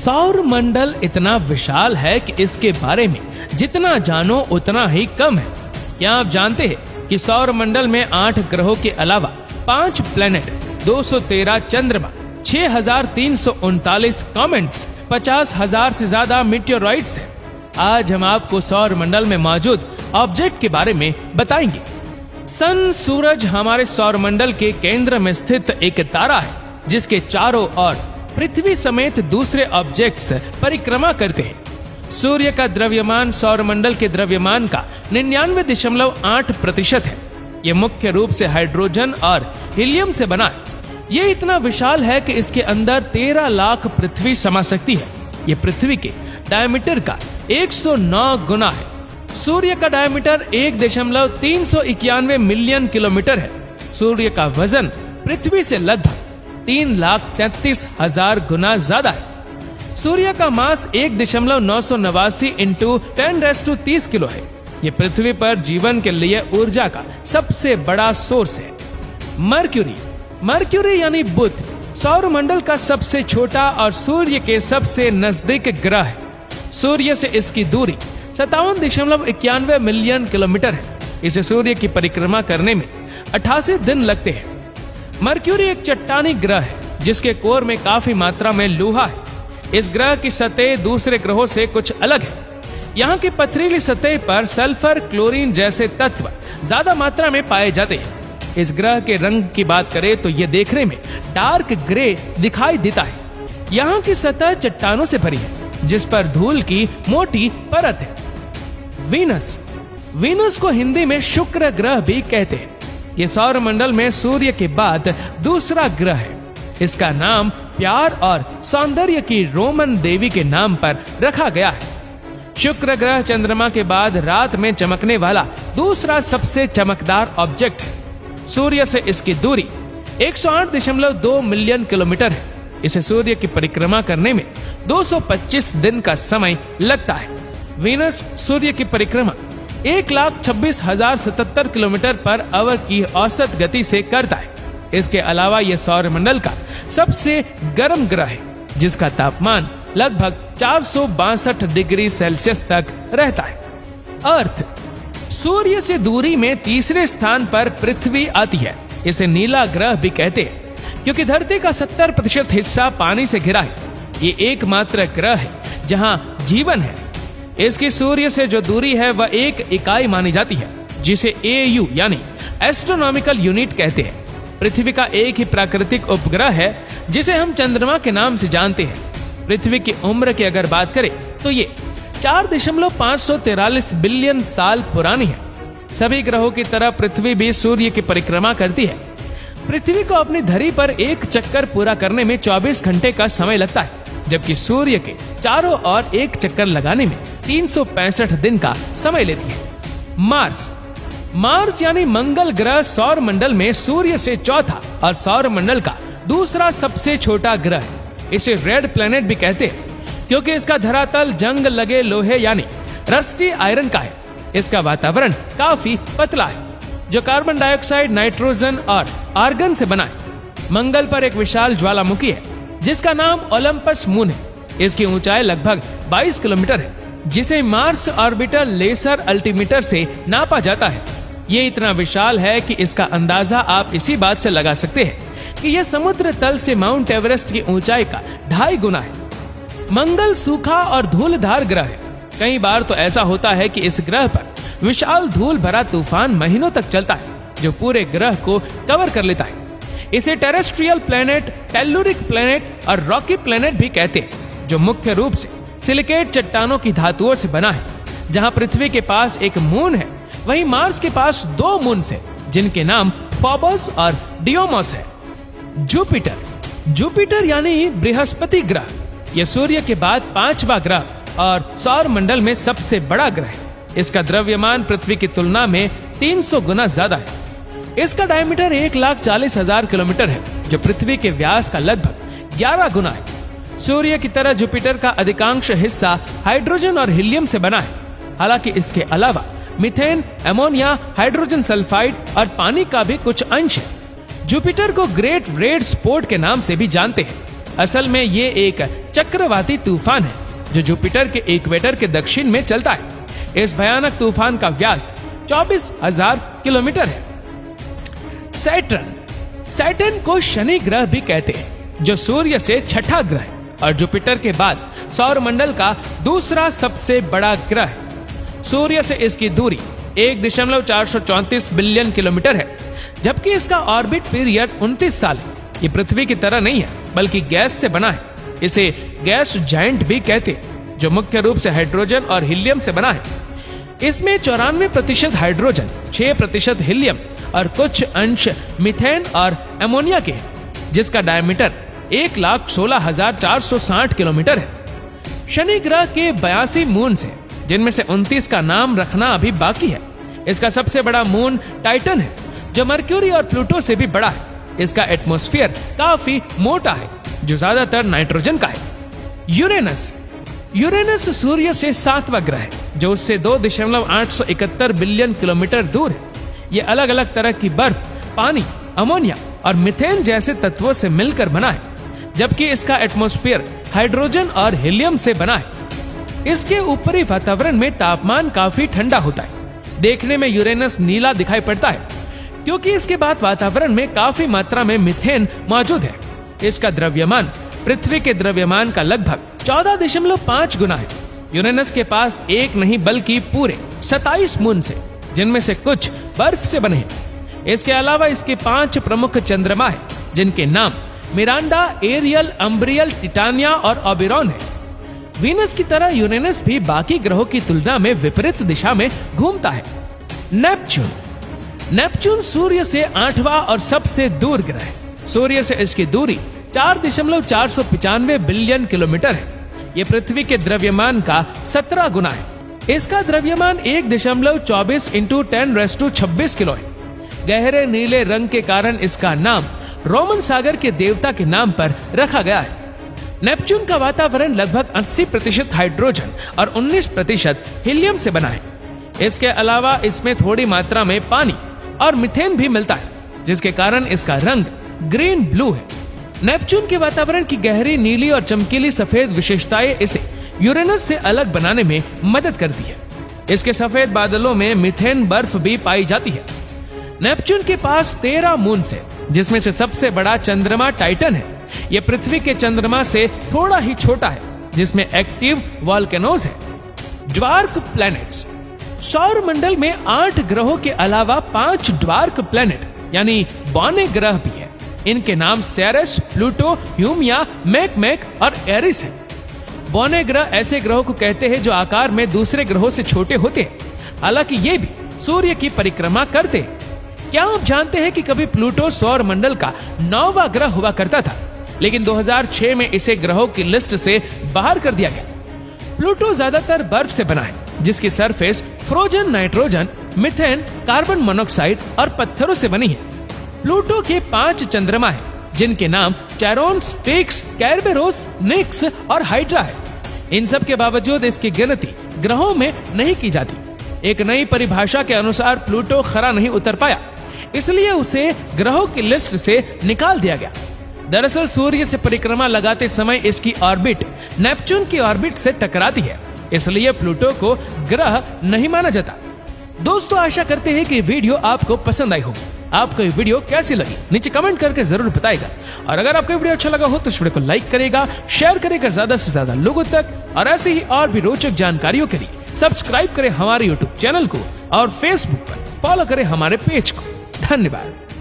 सौर मंडल इतना विशाल है कि इसके बारे में जितना जानो उतना ही कम है। क्या आप जानते हैं कि सौर मंडल में 8 ग्रहों के अलावा 5 प्लैनेट, 213 चंद्रमा, 6,339 कॉमेट्स, 50,000 से ज्यादा मीटियोराइट्स हैं। आज हम आपको सौर मंडल में मौजूद ऑब्जेक्ट के बारे में बताएंगे। सन सूरज हमारे सौर मंडल के केंद्र में स्थित एक तारा है जिसके चारों ओर पृथ्वी समेत दूसरे ऑब्जेक्ट्स परिक्रमा करते हैं। सूर्य का द्रव्यमान सौर मंडल के द्रव्यमान का 99.8% है। यह मुख्य रूप से हाइड्रोजन और हीलियम से बना है। यह इतना विशाल है कि इसके अंदर 13 लाख पृथ्वी समा सकती है। यह पृथ्वी के डायमीटर का 109 गुना है। सूर्य का डायमीटर 1.391 मिलियन किलोमीटर है। सूर्य का वजन पृथ्वी से लगभग 3,33,000 गुना ज्यादा है। सूर्य का मास 1.989 इंटू 10⁻30 किलो है। यह पृथ्वी पर जीवन के लिए ऊर्जा का सबसे बड़ा सोर्स है। मर्क्यूरी यानी बुध सौर मंडल का सबसे छोटा और सूर्य के सबसे नजदीक ग्रह है। सूर्य से इसकी दूरी 57.91 मिलियन किलोमीटर है। इसे सूर्य की परिक्रमा करने में 88 दिन लगते हैं। मर्क्यूरी एक चट्टानी ग्रह है जिसके कोर में काफी मात्रा में लोहा है। इस ग्रह की सतह दूसरे ग्रहों से कुछ अलग है। यहाँ की पथरीली सतह पर सल्फर, क्लोरीन जैसे तत्व ज्यादा मात्रा में पाए जाते हैं। इस ग्रह के रंग की बात करें तो यह देखने में डार्क ग्रे दिखाई देता है। यहाँ की सतह चट्टानों से भरी है जिस पर धूल की मोटी परत है। वीनस को हिंदी में शुक्र ग्रह भी कहते हैं। यह सौर मंडल में सूर्य के बाद दूसरा ग्रह है। इसका नाम प्यार और सौंदर्य की रोमन देवी के नाम पर रखा गया है। शुक्र ग्रह चंद्रमा के बाद रात में चमकने वाला दूसरा सबसे चमकदार ऑब्जेक्ट है। सूर्य से इसकी दूरी 108.2 मिलियन किलोमीटर है। इसे सूर्य की परिक्रमा करने में 225 दिन का समय लगता है। वीनस सूर्य की परिक्रमा 1,26,077 किलोमीटर पर आवर की औसत गति से करता है। इसके अलावा यह सौर मंडल का सबसे गर्म ग्रह है जिसका तापमान लगभग 462 डिग्री सेल्सियस तक रहता है। अर्थ सूर्य से दूरी में तीसरे स्थान पर पृथ्वी आती है। इसे नीला ग्रह भी कहते हैं क्योंकि धरती का 70% हिस्सा पानी से घिरा है। ये एकमात्र ग्रह है जहां जीवन है। इसकी सूर्य से जो दूरी है वह एक इकाई मानी जाती है जिसे AU यानी एस्ट्रोनॉमिकल यूनिट कहते हैं। पृथ्वी का एक ही प्राकृतिक उपग्रह है जिसे हम चंद्रमा के नाम से जानते हैं। पृथ्वी की उम्र की अगर बात करें तो ये 4.543 बिलियन साल पुरानी है। सभी ग्रहों की तरह पृथ्वी भी सूर्य की परिक्रमा करती है। पृथ्वी को अपनी धरी पर एक चक्कर पूरा करने में 24 घंटे का समय लगता है, जबकि सूर्य के चारों ओर एक चक्कर लगाने में 365 दिन का समय लेती है। मार्स यानी मंगल ग्रह सौर मंडल में सूर्य से चौथा और सौर मंडल का दूसरा सबसे छोटा ग्रह है। इसे रेड प्लैनेट भी कहते हैं क्योंकि इसका धरातल जंग लगे लोहे यानी रस्टी आयरन का है। इसका वातावरण काफी पतला है जो कार्बन डाइऑक्साइड, नाइट्रोजन और आर्गन से बना है। मंगल पर एक विशाल ज्वालामुखी है जिसका नाम ओलंपस मून है। इसकी ऊंचाई लगभग 22 किलोमीटर है जिसे मार्स ऑर्बिटर लेसर अल्टीमीटर से नापा जाता है। ये इतना विशाल है कि इसका अंदाजा आप इसी बात से लगा सकते हैं कि यह समुद्र तल से माउंट एवरेस्ट की ऊंचाई का 2.5 गुना है। मंगल सूखा और धूलधार ग्रह है। कई बार तो ऐसा होता है कि इस ग्रह पर विशाल धूल भरा तूफान महीनों तक चलता है जो पूरे ग्रह को कवर कर लेता है। इसे टेरेस्ट्रियल प्लैनेट, टेल्लुरिक प्लैनेट और रॉकी प्लैनेट भी कहते हैं जो मुख्य रूप से सिलिकेट चट्टानों की धातुओं से बना है। जहां पृथ्वी के पास एक मून है वहीं मार्स के पास 2 मून्स हैं जिनके नाम फोबोस और डियोमोस है। जुपिटर यानी बृहस्पति ग्रह यह सूर्य के बाद 5वां ग्रह और सौर मंडल में सबसे बड़ा ग्रह है। इसका द्रव्यमान पृथ्वी की तुलना में 300 गुना ज्यादा है। इसका डायमीटर 1,40,000 किलोमीटर है जो पृथ्वी के व्यास का लगभग 11 गुना है। सूर्य की तरह जुपिटर का अधिकांश हिस्सा हाइड्रोजन और हीलियम से बना है। हालांकि इसके अलावा मीथेन, अमोनिया, हाइड्रोजन सल्फाइड और पानी का भी कुछ अंश है। जुपिटर को ग्रेट रेड स्पॉट के नाम से भी जानते हैं। असल में ये एक चक्रवाती तूफान है जो जुपिटर के इक्वेटर के दक्षिण में चलता है। इस भयानक तूफान का व्यास 24,000 किलोमीटर है। सैटर्न को शनि ग्रह भी कहते हैं, जो सूर्य से छठा ग्रह है और जुपिटर के बाद सौरमंडल का दूसरा सबसे बड़ा ग्रह है। सूर्य से इसकी दूरी 1.434 बिलियन किलोमीटर है, जबकि इसका ऑर्बिट पीरियड 29 साल है। ये पृथ्वी की तरह नहीं है, बल्कि गैस से बना है। इसे गैस जायंट भी कहते हैं, जो मुख्य रूप से हाइड्रोजन और हीलियम से बना है। इसमें 94% हाइड्रोजन, 6% हीलियम और कुछ अंश मीथेन और अमोनिया के हैं, जिसका डायमीटर 1,16,460 किलोमीटर है। शनि ग्रह के 82 मून्स हैं, जिनमें से 29 का नाम रखना अभी बाकी है। इसका सबसे बड़ा मून टाइटन है, जो मर्क्यूरी और प्लूटो से भी बड़ा है। इसका एटमॉस्फेयर काफी मोटा है, जो ज्यादातर नाइट्रोजन का है। यूरेनस सूर्य से 7वां ग्रह है, जो उससे 2.871 बिलियन किलोमीटर दूर है। ये अलग अलग तरह की बर्फ, पानी, अमोनिया और मीथेन जैसे तत्वों से मिलकर बना है, जबकि इसका एटमॉस्फेयर हाइड्रोजन और हीलियम से बना है। इसके ऊपरी वातावरण में तापमान काफी ठंडा होता है। देखने में यूरेनस नीला दिखाई पड़ता है, क्योंकि इसके बाद वातावरण में काफी मात्रा में मीथेन मौजूद है। इसका द्रव्यमान पृथ्वी के द्रव्यमान का लगभग 14.5 गुना है। यूरेनस के पास एक नहीं बल्कि पूरे 27 मून्स हैं, जिनमें से कुछ बर्फ से बने हैं। इसके अलावा इसके 5 प्रमुख चंद्रमा हैं, जिनके नाम मिरांडा, एरियल, अम्ब्रियल, टिटानिया और ओबेरॉन है। वीनस की तरह यूरेनस भी बाकी ग्रहों की तुलना में विपरीत दिशा में घूमता है। नेपच्यून सूर्य से 8वां और सबसे दूर ग्रह है। सूर्य से इसकी दूरी 4.495 बिलियन किलोमीटर है। यह पृथ्वी के द्रव्यमान का 17 गुना है। इसका द्रव्यमान 1.24 × 10⁻26 किलो है। गहरे नीले रंग के कारण इसका नाम रोमन सागर के देवता के नाम पर रखा गया है। नेपच्यून का वातावरण लगभग 80% हाइड्रोजन और 19% हीलियम से बना है। इसके अलावा इसमें थोड़ी मात्रा में पानी और मीथेन भी मिलता है, जिसके कारण इसका रंग ग्रीन ब्लू है। नेपच्यून के वातावरण की गहरी नीली और चमकीली सफेद विशेषताएं इसे यूरेनस से अलग बनाने में मदद करती है। इसके सफेद बादलों में मीथेन बर्फ भी पाई जाती है। नेपच्यून के पास 13 मून्स है, जिसमें से सबसे बड़ा चंद्रमा टाइटन है। यह पृथ्वी के चंद्रमा से थोड़ा ही छोटा है, जिसमें एक्टिव वॉल्केनोज है। Dwarf planets. सौर मंडल में 8 ग्रहों के अलावा 5 ड्वार्फ प्लैनेट यानी बौने ग्रह भी है। इनके नाम सेरेस, प्लूटो, ह्यूमिया, मैकमैक और एरिस है। बौने ग्रह ऐसे ग्रहों को कहते हैं जो आकार में दूसरे ग्रहों से छोटे होते हैं, हालांकि ये भी सूर्य की परिक्रमा करते हैं। क्या आप जानते हैं कि कभी प्लूटो सौर मंडल का 9वां ग्रह हुआ करता था, लेकिन 2006 में इसे ग्रहों की लिस्ट से बाहर कर दिया गया। प्लूटो ज्यादातर बर्फ से बना है, जिसकी surface frozen nitrogen, methane, carbon monoxide और पत्थरों से बनी है। प्लूटो के 5 चंद्रमा हैं, जिनके नाम चैरोन, स्टिक्स, कैरबेरोस, निक्स और हाइड्रा है। इन सब के बावजूद इसकी गिनती ग्रहों में नहीं की जाती। एक नई परिभाषा के अनुसार प्लूटो खरा नहीं उतर पाया, इसलिए उसे ग्रहों की लिस्ट से निकाल दिया गया। दरअसल सूर्य से परिक्रमा लगाते समय इसकी ऑर्बिट नेपच्यून की ऑर्बिट से टकराती है, इसलिए प्लूटो को ग्रह नहीं माना जाता। दोस्तों, आशा करते हैं कि वीडियो आपको पसंद आई होगी। आपको ये वीडियो कैसी लगी नीचे कमेंट करके जरूर बताएगा, और अगर आपको वीडियो अच्छा लगा हो तो इस वीडियो को लाइक करेगा, शेयर करेगा ज्यादा से ज्यादा लोगों तक, और ऐसे ही और भी रोचक जानकारियों के लिए सब्सक्राइब करें हमारे YouTube चैनल को और Facebook पर फॉलो करें हमारे पेज को। धन्यवाद।